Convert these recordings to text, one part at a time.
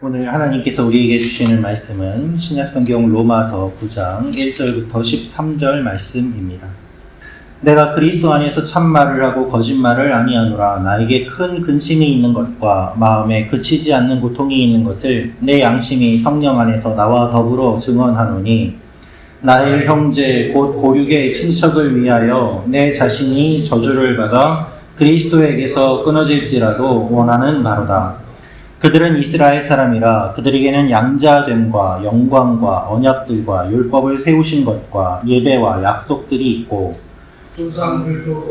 오늘 하나님께서 우리에게 주시는 말씀은 신약성경 로마서 9장 1절부터 13절 말씀입니다. 내가 그리스도 안에서 참말을 하고 거짓말을 아니하노라. 나에게 큰 근심이 있는 것과 마음에 그치지 않는 고통이 있는 것을 내 양심이 성령 안에서 나와 더불어 증언하노니 나의 형제 곧 고륙의 친척을 위하여 내 자신이 저주를 받아 그리스도에게서 끊어질지라도 원하는 바로다. 그들은 이스라엘 사람이라 그들에게는 양자됨과 영광과 언약들과 율법을 세우신 것과 예배와 약속들이 있고 조상들도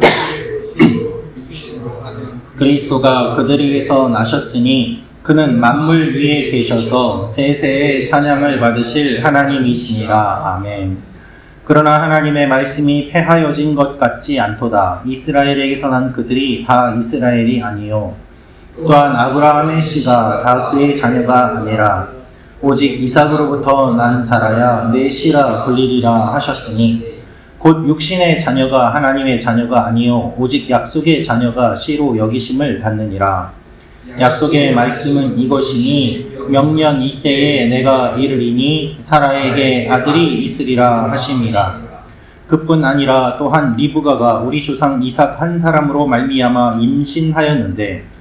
육신으로 하는 그리스도가 그들에게서 나셨으니 그는 만물 위에 계셔서 세세의 찬양을 받으실 하나님이시니라. 아멘. 그러나 하나님의 말씀이 폐하여진 것 같지 않도다. 이스라엘에게서 난 그들이 다 이스라엘이 아니요 또한 아브라함의 씨가 다 그의 자녀가 아니라 오직 이삭으로부터 난 자라야 내 씨라 불리리라 하셨으니 곧 육신의 자녀가 하나님의 자녀가 아니요 오직 약속의 자녀가 씨로 여기심을 받느니라. 약속의 말씀은 이것이니 명년 이때에 내가 이르리니 사라에게 아들이 있으리라 하심이라. 그뿐 아니라 또한 리브가가 우리 조상 이삭 한 사람으로 말미암아 임신하였는데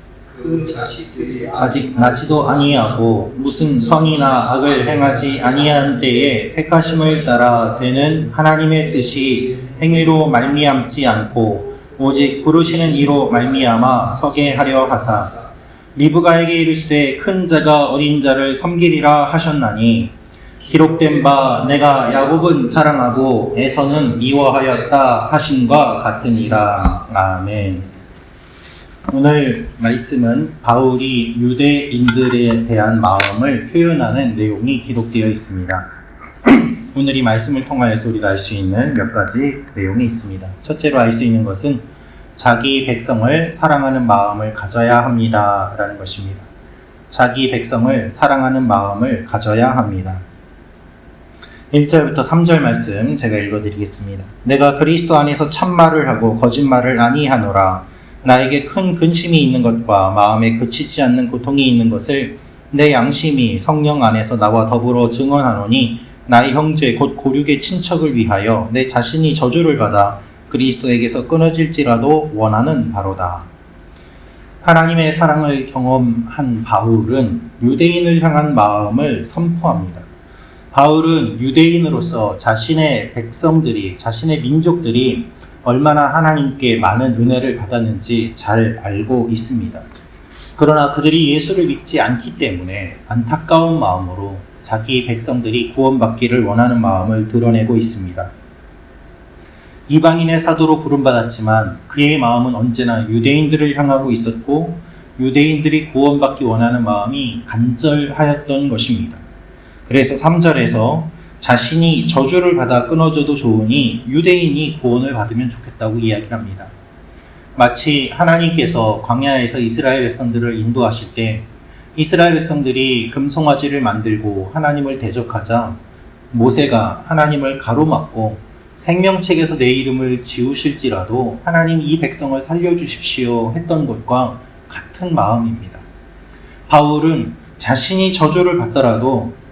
그 자식들이 아직 나지도 아니하고 무슨 선이나 악을 행하지 아니한 때에 택하심을 따라 되는 하나님의 뜻이 행위로 말미암지 않고 오직 부르시는 이로 말미암아 서게 하려 하사 리브가에게 이르시되 큰 자가 어린 자를 섬기리라 하셨나니 기록된 바 내가 야곱은 사랑하고 에서는 미워하였다 하심과 같으니라. 아멘. 오늘 말씀은 바울이 유대인들에 대한 마음을 표현하는 내용이 기록되어 있습니다. 오늘 이 말씀을 통하여서 우리가 알 수 있는 몇 가지 내용이 있습니다. 첫째로 알 수 있는 것은 자기 백성을 사랑하는 마음을 가져야 합니다 라는 것입니다. 자기 백성을 사랑하는 마음을 가져야 합니다. 1절부터 3절 말씀 제가 읽어드리겠습니다. 내가 그리스도 안에서 참말을 하고 거짓말을 아니하노라. 나에게 큰 근심이 있는 것과 마음에 그치지 않는 고통이 있는 것을 내 양심이 성령 안에서 나와 더불어 증언하노니 나의 형제 곧 고륙의 친척을 위하여 내 자신이 저주를 받아 그리스도에게서 끊어질지라도 원하는 바로다. 하나님의 사랑을 경험한 바울은 유대인을 향한 마음을 선포합니다. 바울은 유대인으로서 자신의 백성들이, 자신의 민족들이 얼마나 하나님께 많은 은혜를 받았는지 잘 알고 있습니다. 그러나 그들이 예수를 믿지 않기 때문에 안타까운 마음으로 자기 백성들이 구원받기를 원하는 마음을 드러내고 있습니다. 이방인의 사도로 부름받았지만 그의 마음은 언제나 유대인들을 향하고 있었고 유대인들이 구원받기 원하는 마음이 간절하였던 것입니다. 그래서 3절에서 자신이 저주를 받아 끊어져도 좋으니 유대인이 구원을 받으면 좋겠다고 이야기를 합니다. 마치 하나님께서 광야에서 이스라엘 백성들을 인도하실 때 이스라엘 백성들이 금송아지를 만들고 하나님을 대적하자 모세가 하나님을 가로막고 생명책에서 내 이름을 지우실지라도 하나님 이 백성을 살려주십시오 했던 것과 같은 마음입니다. 바울은 자신이 저주를 받더라도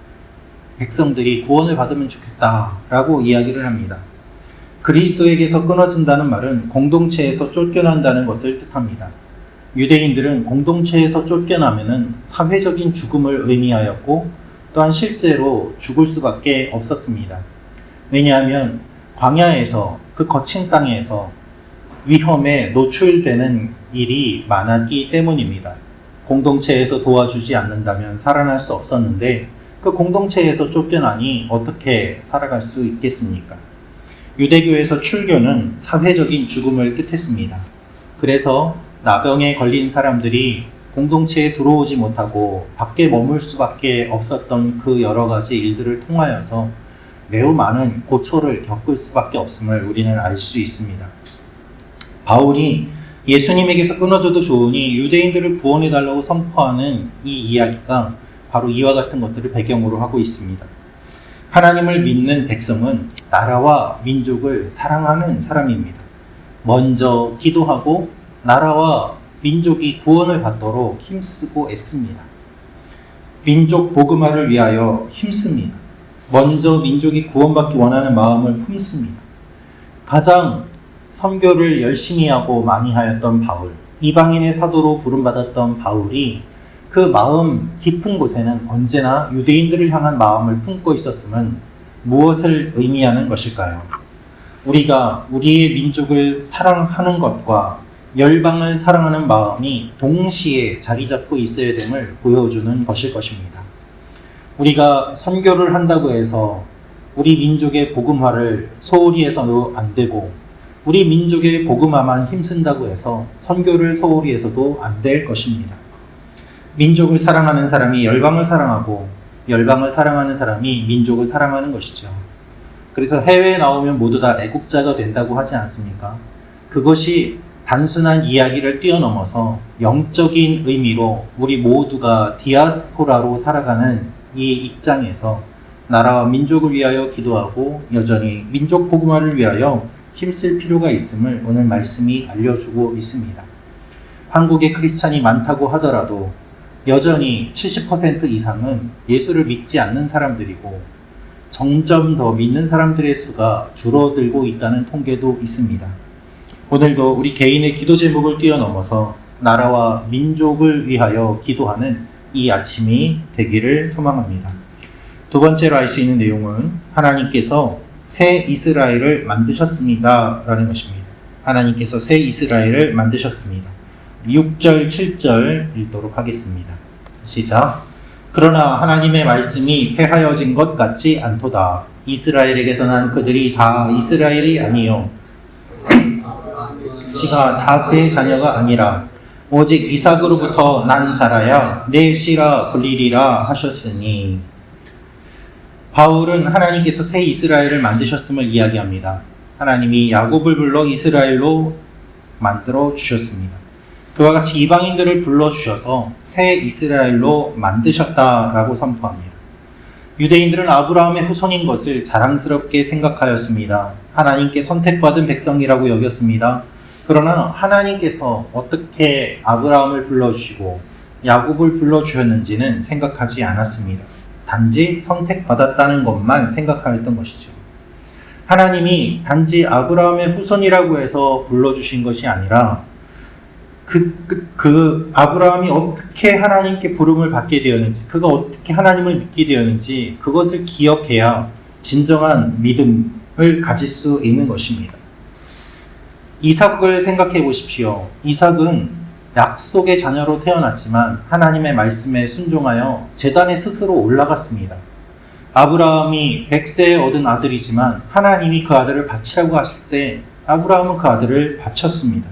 백성들이 구원을 받으면 좋겠다라고 이야기를 합니다. 그리스도에게서 끊어진다는 말은 공동체에서 쫓겨난다는 것을 뜻합니다. 유대인들은 공동체에서 쫓겨나면은 사회적인 죽음을 의미하였고 또한 실제로 죽을 수밖에 없었습니다. 왜냐하면 광야에서 그 거친 땅에서 위험에 노출되는 일이 많았기 때문입니다. 공동체에서 도와주지 않는다면 살아날 수 없었는데 그 공동체에서 쫓겨나니 어떻게 살아갈 수 있겠습니까? 유대교에서 출교는 사회적인 죽음을 뜻했습니다. 그래서 나병에 걸린 사람들이 공동체에 들어오지 못하고 밖에 머물 수밖에 없었던 그 여러 가지 일들을 통하여서 매우 많은 고초를 겪을 수밖에 없음을 우리는 알 수 있습니다. 바울이 예수님에게서 끊어져도 좋으니 유대인들을 구원해달라고 선포하는 이 이야기가 바로 이와 같은 것들을 배경으로 하고 있습니다. 하나님을 믿는 백성은 나라와 민족을 사랑하는 사람입니다. 먼저 기도하고 나라와 민족이 구원을 받도록 힘쓰고 애씁니다. 민족 복음화를 위하여 힘씁니다. 먼저 민족이 구원받기 원하는 마음을 품습니다. 가장 선교를 열심히 하고 많이 하였던 바울, 이방인의 사도로 부름받았던 바울이 그 마음 깊은 곳에는 언제나 유대인들을 향한 마음을 품고 있었음은 무엇을 의미하는 것일까요? 우리가 우리의 민족을 사랑하는 것과 열방을 사랑하는 마음이 동시에 자리 잡고 있어야 됨을 보여주는 것일 것입니다. 우리가 선교를 한다고 해서 우리 민족의 복음화를 소홀히 해서도 안 되고, 우리 민족의 복음화만 힘쓴다고 해서 선교를 소홀히 해서도 안 될 것입니다. 민족을 사랑하는 사람이 열방을 사랑하고, 열방을 사랑하는 사람이 민족을 사랑하는 것이죠. 그래서 해외에 나오면 모두 다 애국자가 된다고 하지 않습니까? 그것이 단순한 이야기를 뛰어넘어서 영적인 의미로 우리 모두가 디아스포라로 살아가는 이 입장에서 나라와 민족을 위하여 기도하고 여전히 민족 복음화를 위하여 힘쓸 필요가 있음을 오늘 말씀이 알려주고 있습니다. 한국에 크리스찬이 많다고 하더라도 여전히 70% 이상은 예수를 믿지 않는 사람들이고, 점점 더 믿는 사람들의 수가 줄어들고 있다는 통계도 있습니다. 오늘도 우리 개인의 기도 제목을 뛰어넘어서 나라와 민족을 위하여 기도하는 이 아침이 되기를 소망합니다. 두 번째로 알 수 있는 내용은 하나님께서 새 이스라엘을 만드셨습니다 라는 것입니다. 하나님께서 새 이스라엘을 만드셨습니다. 6절 7절 읽도록 하겠습니다. 시작. 그러나 하나님의 말씀이 폐하여진 것 같지 않도다. 이스라엘에게서 난 그들이 다 이스라엘이 아니요 씨가 다 그의 자녀가 아니라 오직 이삭으로부터 난 자라야 내 씨라 불리리라 하셨으니. 바울은 하나님께서 새 이스라엘을 만드셨음을 이야기합니다. 하나님이 야곱을 불러 이스라엘로 만들어 주셨습니다. 그와 같이 이방인들을 불러주셔서 새 이스라엘로 만드셨다라고 선포합니다. 유대인들은 아브라함의 후손인 것을 자랑스럽게 생각하였습니다. 하나님께 선택받은 백성이라고 여겼습니다. 그러나 하나님께서 어떻게 아브라함을 불러주시고 야곱을 불러주셨는지는 생각하지 않았습니다. 단지 선택받았다는 것만 생각하였던 것이죠. 하나님이 단지 아브라함의 후손이라고 해서 불러주신 것이 아니라 아브라함이 어떻게 하나님께 부름을 받게 되었는지, 그가 어떻게 하나님을 믿게 되었는지 그것을 기억해야 진정한 믿음을 가질 수 있는 것입니다. 이삭을 생각해 보십시오. 이삭은 약속의 자녀로 태어났지만 하나님의 말씀에 순종하여 제단에 스스로 올라갔습니다. 아브라함이 100세에 얻은 아들이지만 하나님이 그 아들을 바치라고 하실 때 아브라함은 그 아들을 바쳤습니다.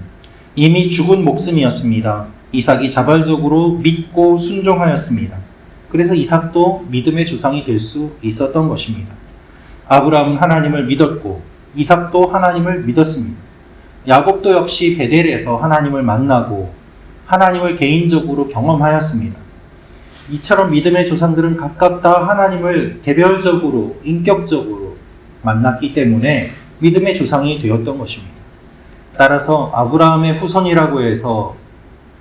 이미 죽은 목숨이었습니다. 이삭이 자발적으로 믿고 순종하였습니다. 그래서 이삭도 믿음의 조상이 될 수 있었던 것입니다. 아브라함은 하나님을 믿었고 이삭도 하나님을 믿었습니다. 야곱도 역시 베델에서 하나님을 만나고 하나님을 개인적으로 경험하였습니다. 이처럼 믿음의 조상들은 각각 다 하나님을 개별적으로, 인격적으로 만났기 때문에 믿음의 조상이 되었던 것입니다. 따라서 아브라함의 후손이라고 해서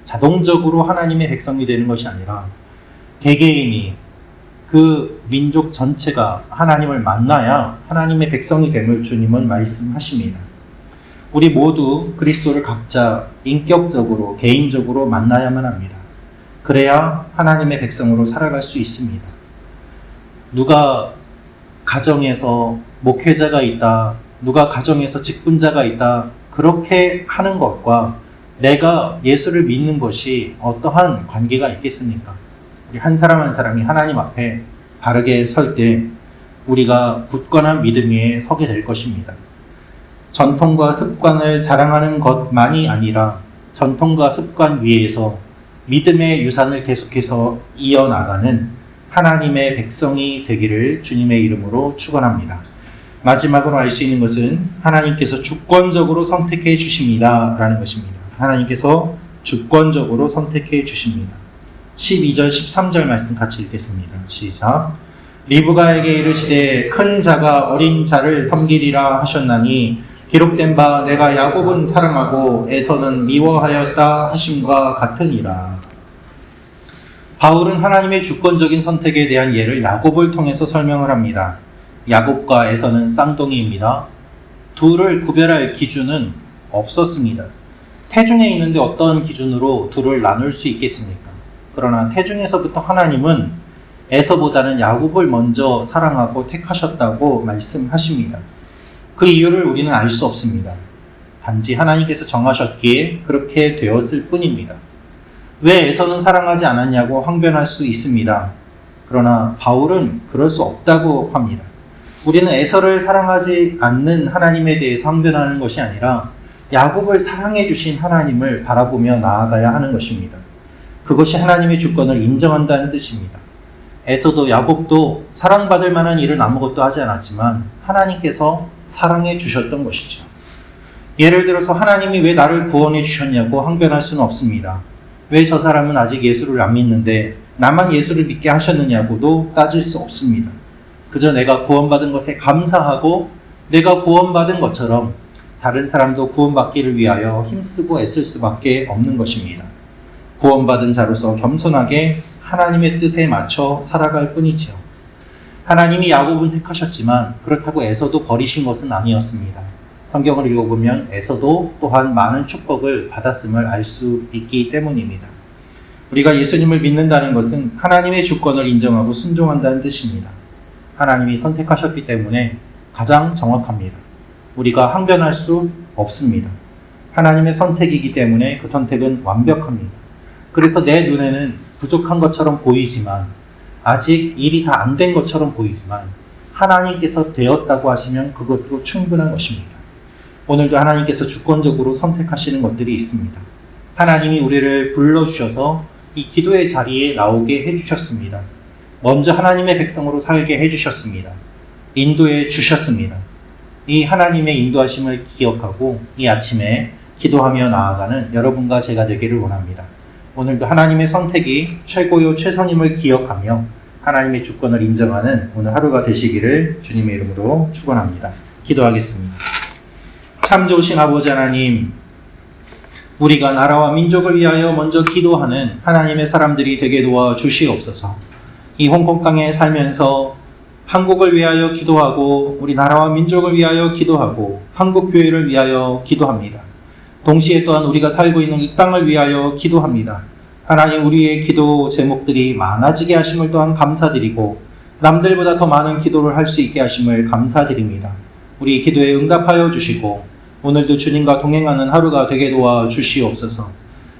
자동적으로 하나님의 백성이 되는 것이 아니라 개개인이, 그 민족 전체가 하나님을 만나야 하나님의 백성이 됨을 주님은 말씀하십니다. 우리 모두 그리스도를 각자 인격적으로, 개인적으로 만나야만 합니다. 그래야 하나님의 백성으로 살아갈 수 있습니다. 누가 가정에서 목회자가 있다, 누가 가정에서 직분자가 있다, 그렇게 하는 것과 내가 예수를 믿는 것이 어떠한 관계가 있겠습니까? 우리 한 사람 한 사람이 하나님 앞에 바르게 설 때 우리가 굳건한 믿음 위에 서게 될 것입니다. 전통과 습관을 자랑하는 것만이 아니라 전통과 습관 위에서 믿음의 유산을 계속해서 이어나가는 하나님의 백성이 되기를 주님의 이름으로 축원합니다. 마지막으로 알 수 있는 것은 하나님께서 주권적으로 선택해 주십니다 라는 것입니다. 하나님께서 주권적으로 선택해 주십니다. 12절 13절 말씀 같이 읽겠습니다. 시작. 리브가에게 이르시되 큰 자가 어린 자를 섬기리라 하셨나니 기록된 바 내가 야곱은 사랑하고 에서는 미워하였다 하심과 같으니라. 바울은 하나님의 주권적인 선택에 대한 예를 야곱을 통해서 설명을 합니다. 야곱과 에서는 쌍둥이입니다. 둘을 구별할 기준은 없었습니다. 태중에 있는데 어떤 기준으로 둘을 나눌 수 있겠습니까? 그러나 태중에서부터 하나님은 에서보다는 야곱을 먼저 사랑하고 택하셨다고 말씀하십니다. 그 이유를 우리는 알 수 없습니다. 단지 하나님께서 정하셨기에 그렇게 되었을 뿐입니다. 왜 에서는 사랑하지 않았냐고 항변할 수 있습니다. 그러나 바울은 그럴 수 없다고 합니다. 우리는 에서를 사랑하지 않는 하나님에 대해서 항변하는 것이 아니라 야곱을 사랑해 주신 하나님을 바라보며 나아가야 하는 것입니다. 그것이 하나님의 주권을 인정한다는 뜻입니다. 에서도 야곱도 사랑받을 만한 일은 아무것도 하지 않았지만 하나님께서 사랑해 주셨던 것이죠. 예를 들어서 하나님이 왜 나를 구원해 주셨냐고 항변할 수는 없습니다. 왜 저 사람은 아직 예수를 안 믿는데 나만 예수를 믿게 하셨느냐고도 따질 수 없습니다. 그저 내가 구원받은 것에 감사하고 내가 구원받은 것처럼 다른 사람도 구원받기를 위하여 힘쓰고 애쓸 수밖에 없는 것입니다. 구원받은 자로서 겸손하게 하나님의 뜻에 맞춰 살아갈 뿐이죠. 하나님이 야곱은 택하셨지만 그렇다고 에서도 버리신 것은 아니었습니다. 성경을 읽어보면 에서도 또한 많은 축복을 받았음을 알 수 있기 때문입니다. 우리가 예수님을 믿는다는 것은 하나님의 주권을 인정하고 순종한다는 뜻입니다. 하나님이 선택하셨기 때문에 가장 정확합니다. 우리가 항변할 수 없습니다. 하나님의 선택이기 때문에 그 선택은 완벽합니다. 그래서 내 눈에는 부족한 것처럼 보이지만 아직 일이 다 안 된 것처럼 보이지만 하나님께서 되었다고 하시면 그것으로 충분한 것입니다. 오늘도 하나님께서 주권적으로 선택하시는 것들이 있습니다. 하나님이 우리를 불러주셔서 이 기도의 자리에 나오게 해주셨습니다. 먼저 하나님의 백성으로 살게 해주셨습니다. 인도해 주셨습니다. 이 하나님의 인도하심을 기억하고 이 아침에 기도하며 나아가는 여러분과 제가 되기를 원합니다. 오늘도 하나님의 선택이 최고요 최선임을 기억하며 하나님의 주권을 인정하는 오늘 하루가 되시기를 주님의 이름으로 축원합니다. 기도하겠습니다. 참 좋으신 아버지 하나님, 우리가 나라와 민족을 위하여 먼저 기도하는 하나님의 사람들이 되게 도와 주시옵소서. 이 홍콩 땅에 살면서 한국을 위하여 기도하고 우리 나라와 민족을 위하여 기도하고 한국 교회를 위하여 기도합니다. 동시에 또한 우리가 살고 있는 이 땅을 위하여 기도합니다. 하나님, 우리의 기도 제목들이 많아지게 하심을 또한 감사드리고 남들보다 더 많은 기도를 할 수 있게 하심을 감사드립니다. 우리 기도에 응답하여 주시고 오늘도 주님과 동행하는 하루가 되게 도와 주시옵소서.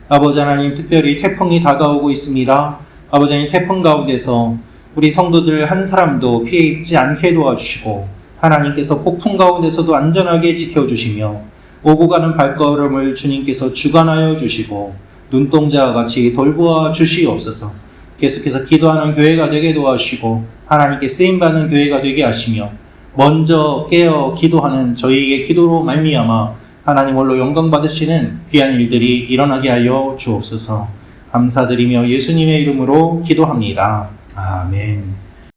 아버지 하나님, 특별히 태풍이 다가오고 있습니다. 아버지 하나님, 태풍 가운데서 우리 성도들 한 사람도 피해 입지 않게 도와주시고 하나님께서 폭풍 가운데서도 안전하게 지켜주시며 오고 가는 발걸음을 주님께서 주관하여 주시고 눈동자와 같이 돌보아 주시옵소서. 계속해서 기도하는 교회가 되게 도와주시고 하나님께 쓰임받는 교회가 되게 하시며 먼저 깨어 기도하는 저희에게 기도로 말미암아 하나님 홀로 영광 받으시는 귀한 일들이 일어나게 하여 주옵소서. 감사드리며 예수님의 이름으로 기도합니다. 아멘.